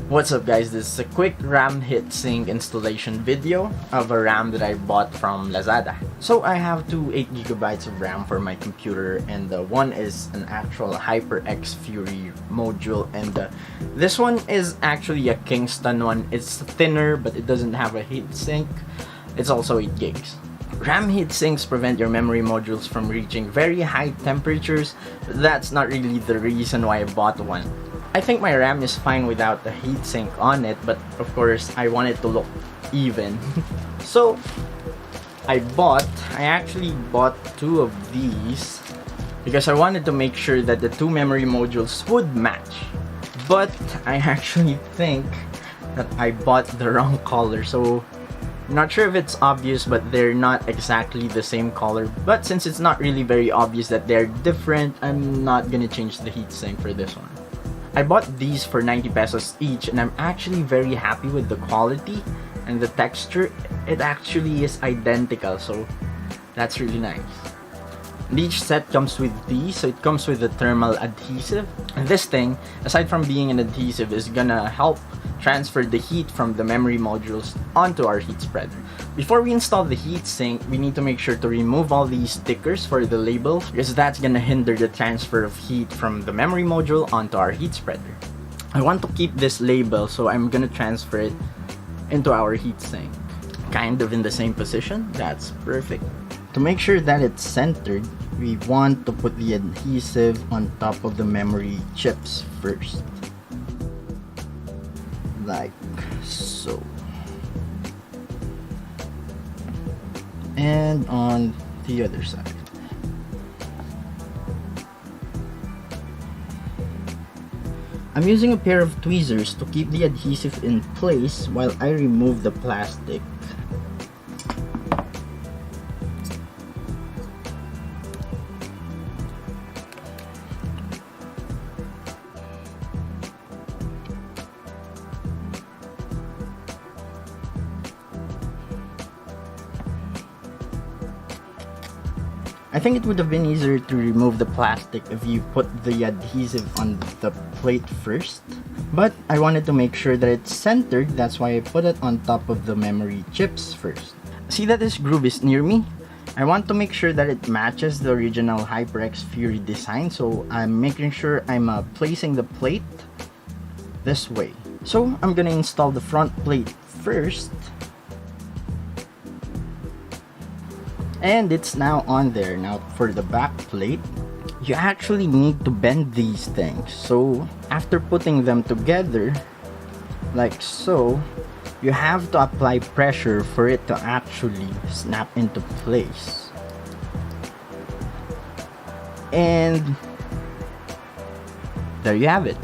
What's up guys, this is a quick RAM heatsink installation video of a RAM that I bought from Lazada. So I have two 8GB of RAM for my computer, and one is an actual HyperX Fury module, and this one is actually a Kingston one. It's thinner but it doesn't have a heatsink. It's also 8 gigs. RAM heatsinks prevent your memory modules from reaching very high temperatures, but that's not really the reason why I bought one. I think my RAM is fine without the heatsink on it, but of course I want it to look even. So I actually bought two of these because I wanted to make sure that the two memory modules would match. But I actually think that I bought the wrong color, so I'm not sure if it's obvious, but they're not exactly the same color. But since it's not really very obvious that they're different, I'm not gonna change the heatsink for this one. I bought these for 90 pesos each, and I'm actually very happy with the quality and the texture. It actually is identical, so that's really nice. And each set comes with these, so it comes with the thermal adhesive. And this thing, aside from being an adhesive, is gonna help transfer the heat from the memory modules onto our heat spreader. Before we install the heatsink, we need to make sure to remove all these stickers for the label, because that's gonna hinder the transfer of heat from the memory module onto our heat spreader. I want to keep this label, so I'm gonna transfer it into our heatsink. Kind of in the same position. That's perfect. To make sure that it's centered, we want to put the adhesive on top of the memory chips first. Like so. And on the other side. I'm using a pair of tweezers to keep the adhesive in place while I remove the plastic. I think it would have been easier to remove the plastic if you put the adhesive on the plate first, but I wanted to make sure that it's centered. That's why I put it on top of the memory chips first. See that this groove is near me? I want to make sure that it matches the original HyperX Fury design, so I'm making sure I'm placing the plate this way. So I'm gonna install the front plate first. And it's now on there. Now for the back plate, you actually need to bend these things. So after putting them together, like so, you have to apply pressure for it to actually snap into place. And there you have it.